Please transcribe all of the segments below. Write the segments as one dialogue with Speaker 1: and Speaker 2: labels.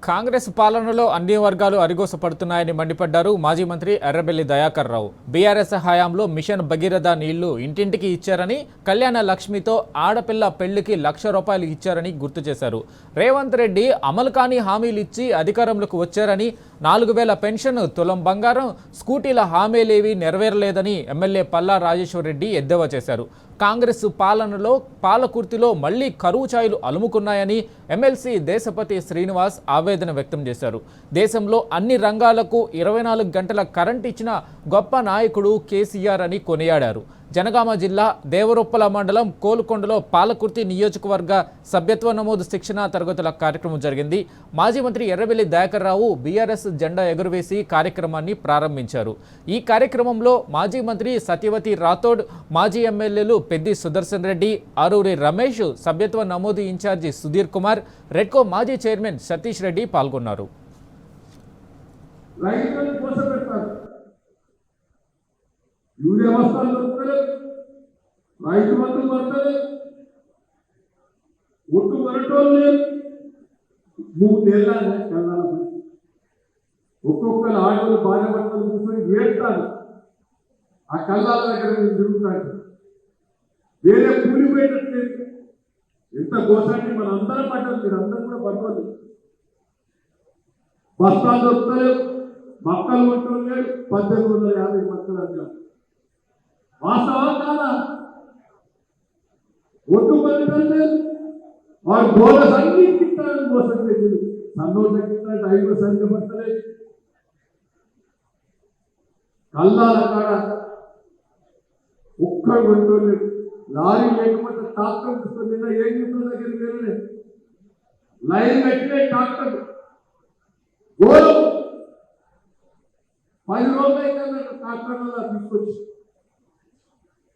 Speaker 1: కాంగ్రెస్ పాలనలో అన్ని వర్గాలు అరిగోసపడుతున్నాయని మండిపడ్డారు మాజీ మంత్రి ఎర్రబెల్లి దయాకర్ రావు. బీఆర్ఎస్ హయాంలో మిషన్ భగీరథ నీళ్లు ఇంటింటికి ఇచ్చారని, కళ్యాణ లక్ష్మితో ఆడపిల్ల పెళ్లికి ₹1,00,000 ఇచ్చారని గుర్తు చేశారు. రేవంత్ రెడ్డి అమలు కాని హామీలు ఇచ్చి అధికారంలోకి వచ్చారని, 4,000 పెన్షన్, తులం బంగారం, స్కూటీల హామీలేవి నెరవేరలేదని ఎమ్మెల్యే పల్లా రాజేశ్వర్ రెడ్డి ఎద్దేవా చేశారు. కాంగ్రెస్ పాలనలో పాలకుర్తిలో మళ్లీ కరువు ఛాయలు అలుముకున్నాయని ఎమ్మెల్సీ దేశపతి శ్రీనివాస్ ఆవేదన వ్యక్తం చేశారు. దేశంలో అన్ని రంగాలకు 24 గంటల కరెంట్ ఇచ్చిన గొప్ప నాయకుడు కేసీఆర్ అని కొనియాడారు. జనగామ జిల్లా దేవరొప్పల మండలం కోలుకొండలో పాలకుర్తి నియోజకవర్గ సభ్యత్వ నమోదు శిక్షణా తరగతుల కార్యక్రమం జరిగింది. మాజీ మంత్రి ఎర్రబెల్లి దయాకర్ రావు బీఆర్ఎస్ జెండా ఎగురవేసి కార్యక్రమాన్ని ప్రారంభించారు. ఈ కార్యక్రమంలో మాజీ మంత్రి సత్యవతి రాథోడ్, మాజీ ఎమ్మెల్యేలు పెద్ది సుదర్శన్ రెడ్డి, ఆరూరి రమేష్, సభ్యత్వ నమోదు ఇన్ఛార్జి సుధీర్ కుమార్, రెడ్కో మాజీ చైర్మన్ సతీష్ రెడ్డి పాల్గొన్నారు.
Speaker 2: యూరియా బస్తాలు దొరుకుతలేదు, రైతు బంధువులు పడతలేదు, ఒట్టు కొనటోళ్ళు లేదు. 3 ఏళ్ళ కళ్ళాలి ఒక్కొక్కరు ఆటలు భార్య భర్తలు కూర్చొని ఏడుతారు. ఆ కళ్ళాల దగ్గర మీరు తిరుగుతారు. వేరే కూలిపోయేటట్టు ఎంత గోసాన్ని మన అందరం పడ్డారు. మీరు అందరూ కూడా పర్వాలేదు. బస్తాలు దొరుకుతలేవు, మక్కలు కొట్టడం లేదు. 1850 మక్కలు అన్నారు. వాస్తవం కాదా? ఒట్టు పని వాడు బోనస్ అన్ని తింటారని మోసం చేసింది. సన్నోట్ల కింద 5% పడతలేదు. కల్లాల కాడ ఒక్కడు కొట్టుకోలేదు. లారీ లేకపోతే ట్రాక్టర్ తీసుకొని ఏం చెప్తున్న దగ్గర వేరే లైన్ కట్టిన ట్రాక్టర్ గోలు 10 రోజులు అయితే ట్రాక్టర్ తీసుకొచ్చి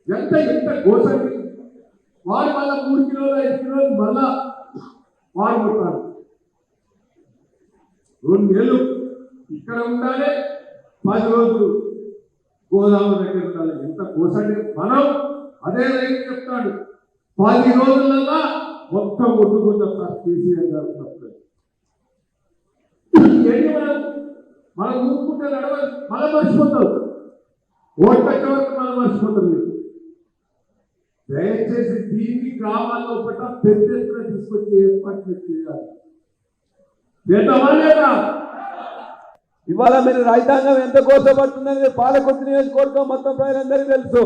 Speaker 2: ఎంత గోసండి. వాడు మళ్ళా 3 కిలోలు 5 కిలోలు మళ్ళా వాడు కొట్టారు. 2 నెలలు ఇక్కడ ఉండాలి, 10 రోజులు గోదావరి దగ్గర ఉండాలి. ఎంత గోసండి. మనం అదే రైతు చెప్తాడు 10 రోజులల్లా మొత్తం ఒట్టుకుంటాం. కేసీఆర్ గారు మనం ఊరుకుంటే నడవాలి. మళ్ళీ మర్చిపోతాం. ఓట్లెక్క వరకు మళ్ళీ మర్చిపోతాం. మీరు దయచేసి దీన్ని గ్రామాల్లో పట్ల పెద్ద ఎత్తున తీసుకొచ్చి ఏర్పాట్లు చేయాలి. లేదా
Speaker 3: ఇవాళ మీరు రైతాంగం ఎంత కోసపడుతుందని పాలకొత్త నియోజకవర్గం మొత్తం ప్రజలందరికీ తెలుసు.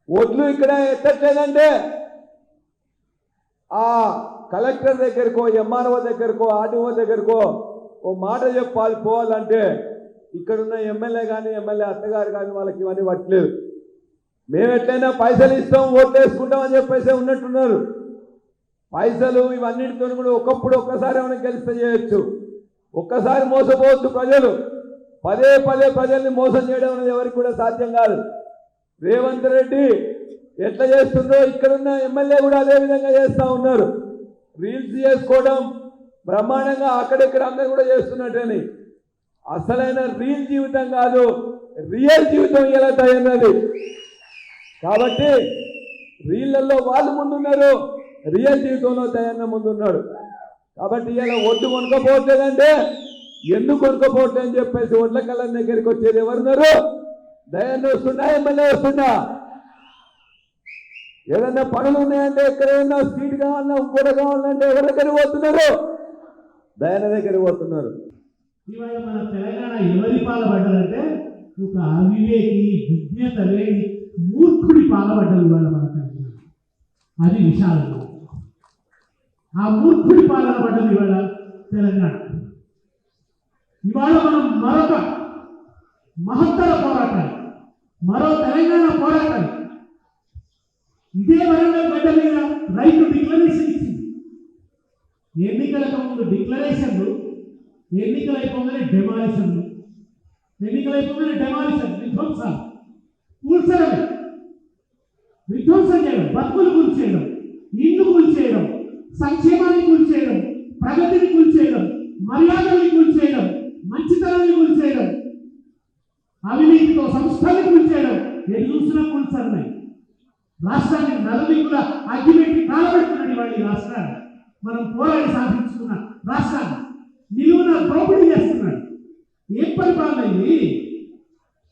Speaker 3: ఓట్లు ఇక్కడ ఎత్తట్లేదంటే ఆ కలెక్టర్ దగ్గరకో, ఎంఆర్ఓ దగ్గరకో, ఆర్డీఓ దగ్గరకో ఓ మాట చెప్పాలి పోవాలంటే ఇక్కడున్న ఎమ్మెల్యే కానీ ఎమ్మెల్యే అత్తగారు కానీ వాళ్ళకి ఇవన్నీ పట్టలేదు. మేము ఎట్లయినా పైసలు ఇస్తాం, ఓట్లు వేసుకుంటామని చెప్పేసి ఉన్నట్టున్నారు. పైసలు ఇవన్నిటితో కూడా ఒక్కసారి ఏమైనా గెలిస్తే చేయొచ్చు. ఒక్కసారి మోసపోవద్దు. ప్రజలు పదే ప్రజల్ని మోసం చేయడం అనేది ఎవరికి కూడా సాధ్యం కాదు. రేవంత్ రెడ్డి ఎట్లా చేస్తుందో ఇక్కడున్న ఎమ్మెల్యే కూడా అదే విధంగా చేస్తూ ఉన్నారు. రీల్స్ చేసుకోవడం బ్రహ్మాండంగా అక్కడెక్కడ అందరూ కూడా చేస్తున్నట్టని. అసలైన రీల్ జీవితం కాదు, రియల్ జీవితం ఇలా తయారన్నది. కాబట్టి రీళ్లలో వాళ్ళు ముందున్నారు, రియల్ జీవితంలో తయారన్న ముందున్నాడు. కాబట్టి ఇలా ఒడ్డు కొనుక్కోపోవట్లేదంటే ఎందుకు కొనుక్కోపోవట్లేదని చెప్పేసి ఒడ్ల కళ్ళ దగ్గరికి వచ్చేది ఎవరున్నారు? దయాన్ని వస్తుందా, ఎమ్మెల్యే వస్తుందా? ఏదన్నా పనులు ఉన్నాయంటే ఎక్కడైనా స్పీడ్ కావాలన్నా ఇంకోటి కావాలంటే ఎవరి దగ్గరికి పోతున్నారు? దయాన దగ్గరికి పోతున్నారు.
Speaker 4: ఇవాళ మన తెలంగాణ ఎవరి పాలపడ్డారంటే ఒక అవివేకి, విజ్ఞత లేని మూర్ఖుడి పాలపడ్డది ఇవాళ మన తెలంగాణ. అది విషాదం. ఆ మూర్ఖుడి పాలన పడ్డది ఇవాళ తెలంగాణ. ఇవాళ మనం మరొక మహత్తర పోరాటాలు, మరో తెలంగాణ పోరాటాలు ఇదే వరంగల్ గడ్డ మీద రైతు డిక్లరేషన్ ఇచ్చింది. ఎన్నికలకు ముందు డిక్లరేషన్లు, ఎన్నికలు అయిపోగానే డెమాలిషన్లు, ఎన్నికలు అయిపోగానే డెమాలిషన్, విధ్వంసాలు, కూల్చడమే, విధ్వంసం చేయడం, బతుకులు కూల్చేయడం, ఇల్లు కూల్చేయడం, సంక్షేమాన్ని కూల్చేయడం, ప్రగతిని కూల్చేయడం, మర్యాదల్ని కూల్చేయడం, మంచితనాన్ని కూల్చేయడం, అవినీతితో సంస్థల్ని కూల్చేయడం. ఎన్ని చూసినా కూల్చన్నాయి. రాష్ట్రాన్ని నలుదిక్కుల అగ్గిపెట్టి కాలబెడుతున్నాడు ఇవాళ ఈ రాష్ట్రాన్ని. మనం పోరాడి సాధించుకున్న రాష్ట్రాన్ని దోపిడీ చేస్తున్నాడు. ఏం పరిపాలన ఇది?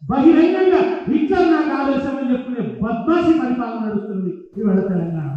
Speaker 4: బహిరంగంగా హిట్లర్ నాకు ఆదేశం అని చెప్పుకునే బద్మాషి పరిపాలన నడుస్తుంది ఇవాళ తెలంగాణ.